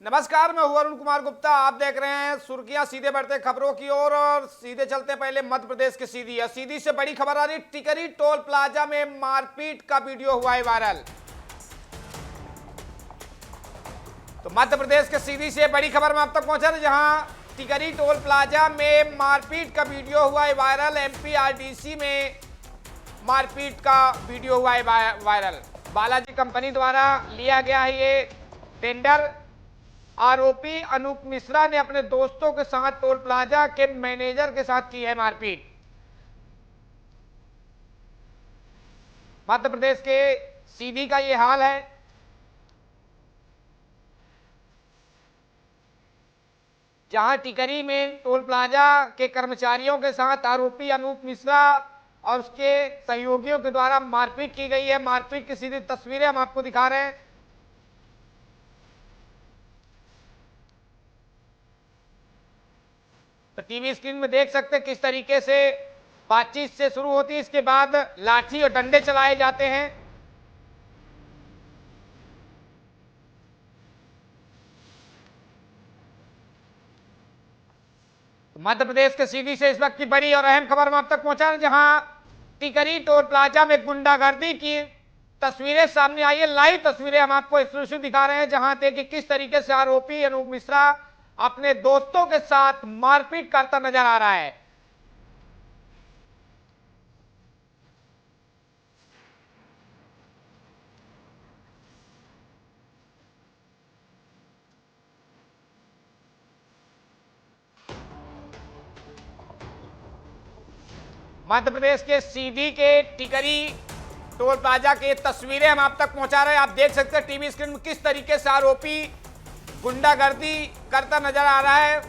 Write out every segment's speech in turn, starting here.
नमस्कार, मैं हूं अरुण कुमार गुप्ता। आप देख रहे हैं सुर्खियां सीधे बढ़ते खबरों की ओर और सीधे चलते पहले मध्य प्रदेश की सीधी से बड़ी खबर आ रही। टिकरी टोल प्लाजा में मारपीट का वीडियो हुआ है वायरल। तो मध्य प्रदेश के सीधी से बड़ी खबर में अब तक पहुंचा है, जहां टिकरी टोल प्लाजा में मारपीट का वीडियो हुआ है वायरल। एमपीआरडीसी में मारपीट का वीडियो हुआ है वायरल। बालाजी कंपनी द्वारा लिया गया है ये टेंडर। आरोपी अनूप मिश्रा ने अपने दोस्तों के साथ टोल प्लाजा के मैनेजर के साथ की है मारपीट। मध्य प्रदेश के सीधी का ये हाल है। जहां टिकरी में टोल प्लाजा के कर्मचारियों के साथ आरोपी अनूप मिश्रा और उसके सहयोगियों के द्वारा मारपीट की गई है। मारपीट की सीधी तस्वीरें हम आपको दिखा रहे हैं। तो टीवी स्क्रीन में देख सकते हैं किस तरीके से बातचीत से शुरू होती है, इसके बाद लाठी और डंडे चलाए जाते हैं। मध्य प्रदेश के सीधी से इस वक्त की बड़ी और अहम खबर में अब तक पहुंचा है, जहां टिकरी टोल प्लाजा में गुंडागर्दी की तस्वीरें सामने आई है। लाइव तस्वीरें हम आपको एक्सक्लूसिव दिखा रहे हैं, जहां देखिए किस तरीके से आरोपी अनूप मिश्रा अपने दोस्तों के साथ मारपीट करता नजर आ रहा है। मध्य प्रदेश के सीधी के टिकरी टोल प्लाजा के तस्वीरें हम आप तक पहुंचा रहे हैं। आप देख सकते हैं टीवी स्क्रीन में किस तरीके से आरोपी गुंडागर्दी करता नजर आ रहा है।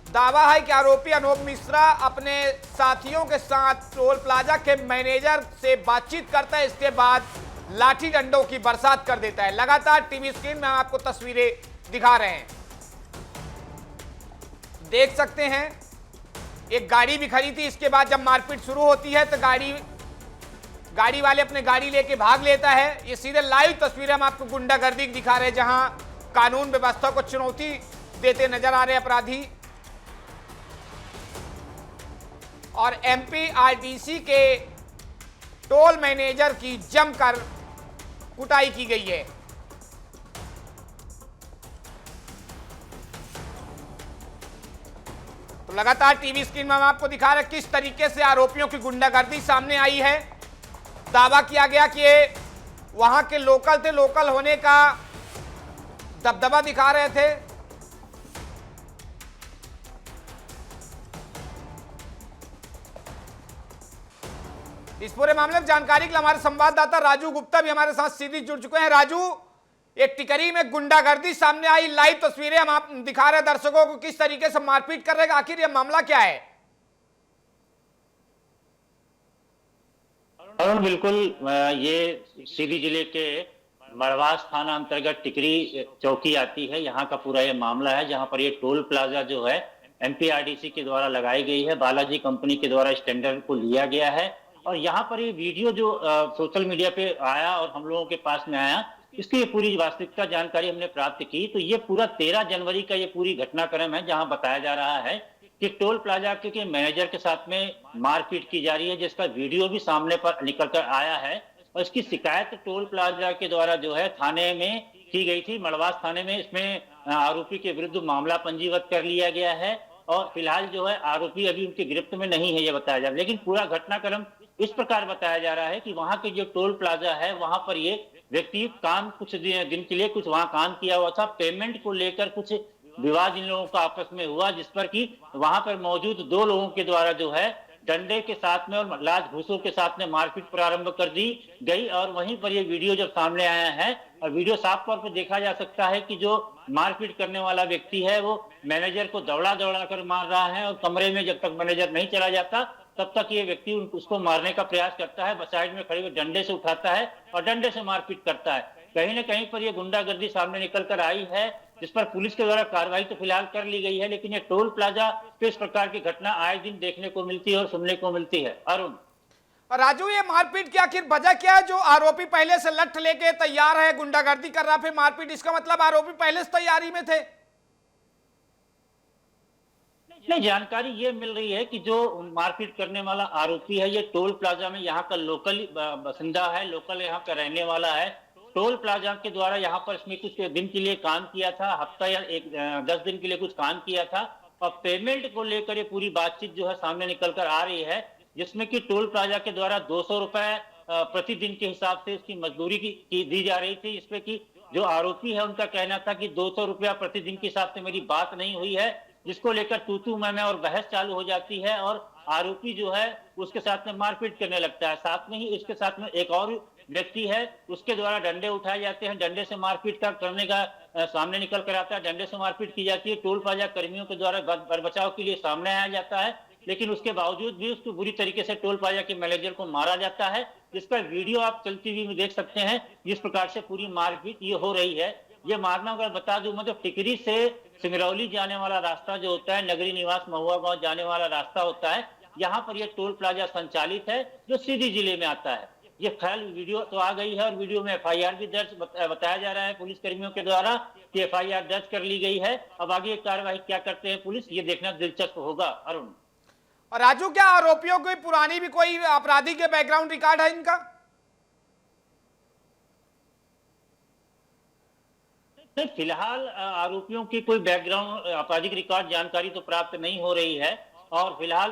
दावा है कि आरोपी अनूप मिश्रा अपने साथियों के साथ टोल प्लाजा के मैनेजर से बातचीत करता है, इसके बाद लाठी डंडों की बरसात कर देता है। लगातार टीवी स्क्रीन में हम आपको तस्वीरें दिखा रहे हैं। देख सकते हैं एक गाड़ी भी खड़ी थी, इसके बाद जब मारपीट शुरू होती है तो गाड़ी वाले अपने गाड़ी लेके भाग लेता है। ये सीधे लाइव तस्वीरें हम आपको गुंडागर्दी दिखा रहे हैं, जहां कानून व्यवस्था को चुनौती देते नजर आ रहे अपराधी। और एमपीआरडीसी के टोल मैनेजर की जमकर कुटाई की गई है। तो लगातार टीवी स्क्रीन में हम आपको दिखा रहे हैं किस तरीके से आरोपियों की गुंडागर्दी सामने आई है। दावा किया गया कि ये वहां के लोकल थे, लोकल होने का दबदबा दिखा रहे थे। इस पूरे मामले में जानकारी के लिए हमारे संवाददाता राजू गुप्ता भी हमारे साथ सीधी जुड़ चुके हैं। राजू, एक टिकरी में गुंडागर्दी सामने आई, लाइव तस्वीरें हम आप दिखा रहे हैं दर्शकों को किस तरीके से मारपीट कर रहे हैं। आखिर यह मामला क्या है? अरुण, बिल्कुल ये सीधी जिले के मड़वास थाना अंतर्गत टिकरी चौकी आती है। यहाँ का पूरा ये मामला है, जहाँ पर ये टोल प्लाजा जो है एमपीआरडीसी के द्वारा लगाई गई है। बालाजी कंपनी के द्वारा इस टेंडर को लिया गया है और यहाँ पर ये वीडियो जो सोशल मीडिया पे आया और हम लोगों के पास में आया, इसकी पूरी वास्तविकता जानकारी हमने प्राप्त की। तो ये पूरा 13 जनवरी का ये पूरी घटनाक्रम है, जहाँ बताया जा रहा है कि टोल प्लाजा के मैनेजर के साथ में मारपीट की जा रही है, जिसका वीडियो भी सामने पर निकल कर आया है। और इसकी शिकायत टोल प्लाजा के द्वारा जो है थाने में की गई थी, मड़वास थाने में। इसमें आरोपी के विरुद्ध मामला पंजीबद्ध कर लिया गया है और फिलहाल जो है आरोपी अभी उनकी गिरफ्त में नहीं है, ये बताया जा रहा है। लेकिन पूरा घटनाक्रम इस प्रकार बताया जा रहा है कि वहां के जो टोल प्लाजा है, वहां पर ये व्यक्ति काम कुछ दिन के लिए कुछ वहां काम किया हुआ था। पेमेंट को लेकर कुछ विवाद इन लोगों का आपस में हुआ, जिस पर कि वहां पर मौजूद 2 लोगों के द्वारा जो है डंडे के साथ में और लात घूसों के साथ में मारपीट प्रारंभ कर दी गई। और वहीं पर ये वीडियो जब सामने आया है और वीडियो साफ तौर पर देखा जा सकता है कि जो मारपीट करने वाला व्यक्ति है वो मैनेजर को दौड़ा दौड़ा कर मार रहा है और कमरे में जब तक मैनेजर नहीं चला जाता तब तक ये व्यक्ति उसको मारने का प्रयास करता है। साइड में खड़े हुए डंडे से उठाता है और डंडे से मारपीट करता है। कहीं ना कहीं पर ये गुंडागर्दी सामने निकल कर आई है, जिस पर पुलिस के द्वारा कार्रवाई तो फिलहाल कर ली गई है। लेकिन ये टोल प्लाजा पे इस प्रकार की घटना आए दिन देखने को मिलती है और सुनने को मिलती है। अरुण, राजू, ये मारपीट की आखिर वजह क्या है? जो आरोपी पहले से लठ लेके तैयार है, गुंडागर्दी कर रहा, फिर मारपीट, इसका मतलब आरोपी पहले से तैयारी में थे? नहीं, जानकारी ये मिल रही है कि जो मारपीट करने वाला आरोपी है ये टोल प्लाजा में यहाँ का लोकल बासिंदा है, लोकल यहाँ का रहने वाला है। टोल प्लाजा के द्वारा यहाँ पर इसमें कुछ दिन के लिए काम किया था, हफ्ता या 10 दिन के लिए कुछ काम किया था, और पेमेंट को लेकर ये पूरी बातचीत जो है सामने निकल कर आ रही है, जिसमें कि टोल प्लाजा के द्वारा 200 रुपए प्रतिदिन के हिसाब से इसकी मजदूरी की दी जा रही थी। इसमें कि जो आरोपी है उनका कहना था कि 200 रुपया प्रतिदिन के हिसाब से मेरी बात नहीं हुई है, जिसको लेकर तू मैं और बहस चालू हो जाती है और आरोपी जो है उसके साथ में मारपीट करने लगता है। साथ में ही इसके साथ में एक और व्यक्ति है, उसके द्वारा डंडे उठाए जाते हैं, डंडे से मारपीट करने का सामने निकल कर आता है, डंडे से मारपीट की जाती है। टोल प्लाजा कर्मियों के द्वारा बचाव के लिए सामने आया जाता है, लेकिन उसके बावजूद भी उसको बुरी तरीके से टोल प्लाजा के मैनेजर को मारा जाता है, जिसका वीडियो आप चलती हुई में देख सकते हैं। जिस प्रकार से पूरी मारपीट ये हो रही है, ये मारना अगर बता दूं मतलब टिकरी से सिंगरौली जाने वाला रास्ता जो होता है, नगरी निवास महुआ गांव जाने वाला रास्ता होता है, यहाँ पर ये टोल प्लाजा संचालित है जो सीधी जिले में आता है। ये खैर वीडियो तो आ गई है और वीडियो में एफआईआर भी दर्ज बताया जा रहा है पुलिस कर्मियों के द्वारा कि एफआईआर दर्ज कर ली गई है। अब आगे कार्रवाई क्या करते हैं पुलिस, ये देखना दिलचस्प होगा। अरुण और राजू, क्या आरोपियों की पुरानी भी कोई आपराधिक के बैकग्राउंड रिकॉर्ड है इनका? फिलहाल आरोपियों की कोई बैकग्राउंड आपराधिक रिकॉर्ड जानकारी तो प्राप्त नहीं हो रही है। और फिलहाल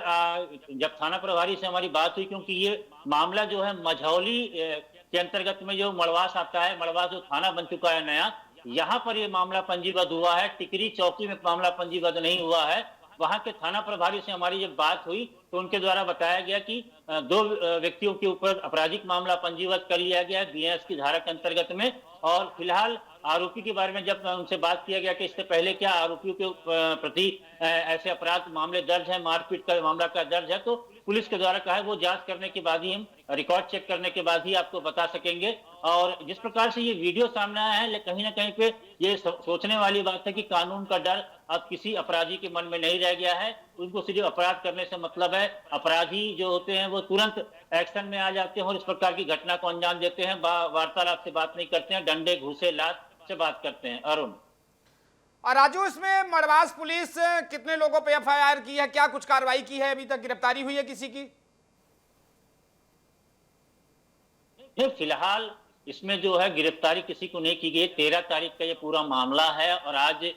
जब थाना प्रभारी से हमारी बात हुई, क्योंकि ये मामला जो है मझौली के अंतर्गत में जो मड़वास आता है, मड़वास जो थाना बन चुका है नया, यहाँ पर ये मामला पंजीबद्ध हुआ है। टिकरी चौकी में मामला पंजीबद्ध नहीं हुआ है। वहां के थाना प्रभारी से हमारी जब बात हुई तो उनके द्वारा बताया गया कि 2 व्यक्तियों के ऊपर आपराधिक मामला पंजीबद्ध कर लिया गया है बीएनएस की धारा के अंतर्गत में। और फिलहाल आरोपी के बारे में जब उनसे बात किया गया कि इससे पहले क्या आरोपियों के प्रति ऐसे अपराध मामले दर्ज है, मारपीट का मामला का दर्ज है, तो पुलिस के द्वारा कहा है वो जांच करने के बाद ही, हम रिकॉर्ड चेक करने के बाद ही आपको बता सकेंगे। और जिस प्रकार से ये वीडियो सामने आया है, कहीं ना कहीं पे ये सोचने वाली बात है कि कानून का डर अब किसी अपराधी के मन में नहीं रह गया है। उनको सिर्फ अपराध करने से मतलब है। अपराधी जो होते हैं वो तुरंत एक्शन में आ जाते हैं और इस प्रकार की घटना को अंजाम देते हैं। वार्तालाप से बात नहीं करते हैं, डंडे घूसे लात से बात करते हैं। अरुण और राजू, इसमें मड़वास पुलिस कितने लोगों पे एफआईआर की है, क्या कुछ कार्रवाई की है, अभी तक गिरफ्तारी हुई है किसी की? फिलहाल इसमें जो है गिरफ्तारी किसी को नहीं की गई। 13 तारीख का ये पूरा मामला है और आज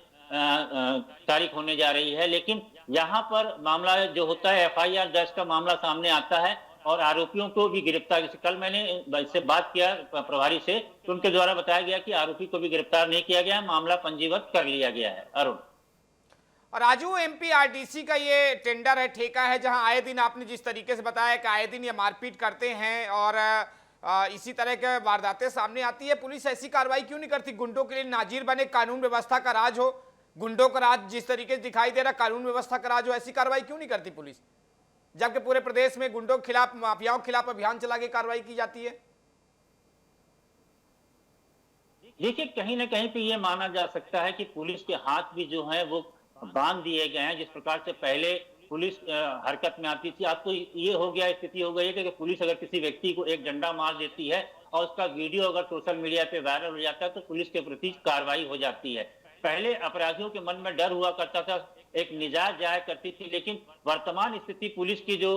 तारीख होने जा रही है। लेकिन यहाँ पर मामला जो होता है एफआईआर दर्ज का मामला सामने आता है और आरोपियों को भी गिरफ्तार, कल मैंने इससे बात किया प्रभारी से तो उनके द्वारा बताया गया कि आरोपी को भी गिरफ्तार नहीं किया गया, मामला पंजीबद्ध कर लिया गया है। अरुण और राजू, एमपीआरडीसी का ये टेंडर है, ठेका है, जहां आए दिन आपने जिस तरीके से बताया कि आए दिन ये मारपीट करते हैं और इसी तरह के वारदातें सामने आती है, पुलिस ऐसी कार्रवाई क्यों नहीं करती? गुंडों के लिए नाजिर बने, कानून व्यवस्था का राज हो, गुंडों का राज जिस तरीके से दिखाई दे रहा, कानून व्यवस्था का राज हो, ऐसी कार्रवाई क्यों नहीं करती पुलिस, जबकि पूरे प्रदेश में गुंडों के खिलाफ, माफियाओं के खिलाफ अभियान चला के कार्रवाई की जाती है? देखिए, कहीं ना कहीं पे ये माना जा सकता है कि पुलिस के हाथ भी जो है वो बांध दिए गए हैं। जिस प्रकार से पहले पुलिस हरकत में आती थी, अब तो ये हो गया, स्थिति हो गई है कि पुलिस अगर किसी व्यक्ति को एक डंडा मार देती है और उसका वीडियो अगर सोशल मीडिया पे वायरल हो जाता है तो पुलिस के प्रति कार्रवाई हो जाती है। पहले अपराधियों के मन में डर हुआ करता था, एक निजात जाया करती थी, लेकिन वर्तमान स्थिति पुलिस की जो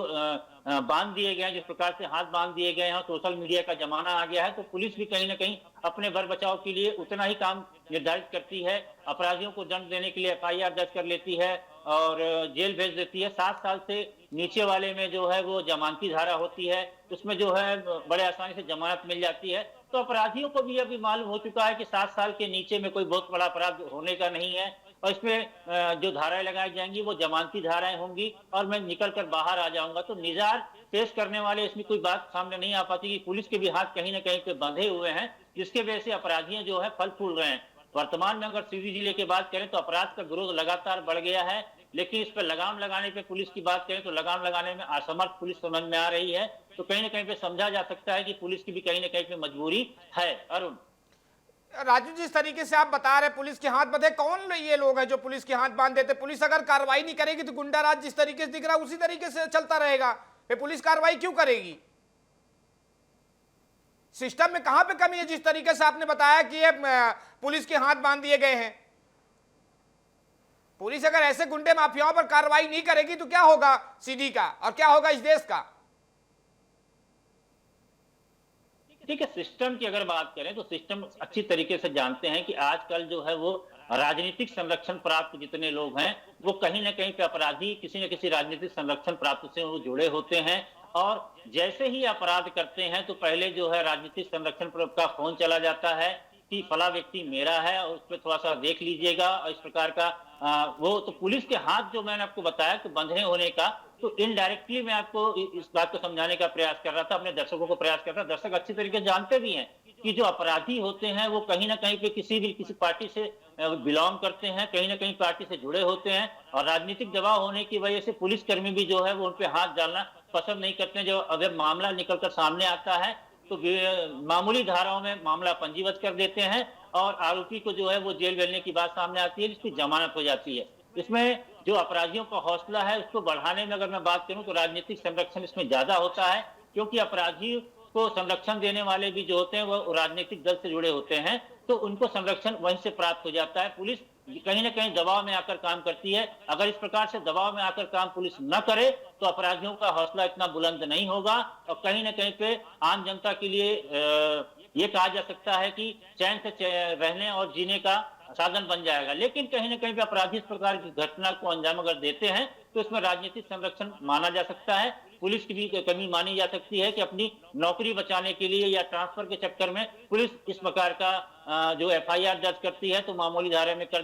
बांध दिए गए हैं, जिस प्रकार से हाथ बांध दिए गए हैं, सोशल मीडिया का जमाना आ गया है, तो पुलिस भी कहीं ना कहीं अपने बर बचाव के लिए उतना ही काम निर्धारित करती है। अपराधियों को दंड देने के लिए एफआईआर दर्ज कर लेती है और जेल भेज देती है। 7 साल से नीचे वाले में जो है वो जमानती धारा होती है, उसमें जो है बड़े आसानी से जमानत मिल जाती है। तो अपराधियों को भी अभी मालूम हो चुका है कि 7 साल के नीचे में कोई बहुत बड़ा अपराध होने का नहीं है और इसमें जो धाराएं लगाई जाएंगी वो जमानती धाराएं होंगी और मैं निकल कर बाहर आ जाऊंगा। तो निजार पेश करने वाले इसमें कोई बात सामने नहीं आ पाती कि पुलिस के भी हाथ कहीं ना कहीं पे बंधे हुए हैं, जिसके वजह से अपराधियों जो है फल फूल रहे हैं। वर्तमान में अगर सीधी जिले की बात करें तो अपराध का ग्रोथ लगातार बढ़ गया है, लेकिन इस पर लगाम लगाने पे पुलिस की बात करें तो लगाम लगाने में असमर्थ पुलिस समझ में आ रही है। तो कहीं ना कहीं पे समझा जा सकता है कि पुलिस की भी कहीं ना कहीं पे मजबूरी है। अरुण राजू, जिस तरीके से आप बता रहे पुलिस के हाथ बंधे, कौन ये लोग हैं जो पुलिस के हाथ बांध देते? पुलिस अगर कार्रवाई नहीं करेगी तो गुंडा राज जिस तरीके से दिख रहा है उसी तरीके से चलता रहेगा, फिर पुलिस कार्रवाई क्यों करेगी? सिस्टम में कहां पे कमी है जिस तरीके से आपने बताया कि ये पुलिस के हाथ बांध दिए गए हैं? पुलिस अगर ऐसे गुंडे माफियाओं पर कार्रवाई नहीं करेगी तो क्या होगा सीडी का और क्या होगा इस देश का? ठीक है, सिस्टम की अगर बात करें तो सिस्टम अच्छी तरीके से जानते हैं कि आजकल जो है वो राजनीतिक संरक्षण प्राप्त जितने लोग हैं वो कहीं ना कहीं पे अपराधी किसी न किसी राजनीतिक संरक्षण प्राप्त से वो जुड़े होते हैं, और जैसे ही अपराध करते हैं तो पहले जो है राजनीतिक संरक्षण का फोन चला जाता है कि फला व्यक्ति मेरा है और उस पर थोड़ा सा देख लीजिएगा, और इस प्रकार का वो तो पुलिस के हाथ जो मैंने आपको बताया कि बंधे होने का, तो इनडायरेक्टली मैं आपको इस बात को समझाने का प्रयास कर रहा था, अपने दर्शकों को प्रयास कर रहा था। दर्शक अच्छी तरीके से जानते भी हैं कि जो अपराधी होते हैं वो कहीं ना कहीं पे किसी पार्टी से बिलोंग करते हैं, कहीं ना कहीं पार्टी से जुड़े होते हैं, और राजनीतिक दबाव होने की वजह से पुलिसकर्मी भी जो है वो उन पे हाथ डालना पसंद नहीं करते हैं। जो अगर मामला निकलकर सामने आता है तो मामूली धाराओं में मामला पंजीबद्ध कर देते हैं और आरोपी को जो है वो जेल भेजने की बात सामने आती है, इसकी जमानत हो जाती है। इसमें जो अपराधियों का हौसला है उसको बढ़ाने में अगर मैं बात करूं तो राजनीतिक संरक्षण इसमें ज्यादा होता है, क्योंकि अपराधी को संरक्षण देने वाले भी जो होते हैं वो राजनीतिक दल से जुड़े होते हैं, तो उनको संरक्षण वहीं से प्राप्त हो जाता है। पुलिस कहीं ना कहीं दबाव में आकर काम करती है। अगर इस प्रकार से दबाव में आकर काम पुलिस न करे तो अपराधियों का हौसला इतना बुलंद नहीं होगा, और कहीं ना कहीं पे आम जनता के लिए ये कहा जा सकता है कि चैन से रहने और जीने का साधन बन जाएगा। लेकिन कहीं ना कहीं पे अपराधी इस प्रकार की घटना को अंजाम अगर देते हैं तो इसमें राजनीतिक संरक्षण माना जा सकता है। पुलिस की भी कमी मानी जा सकती है कि अपनी नौकरी बचाने के लिए या ट्रांसफर के चक्कर में पुलिस इस प्रकार का जो एफआईआर दर्ज करती है तो मामूली धारा में कर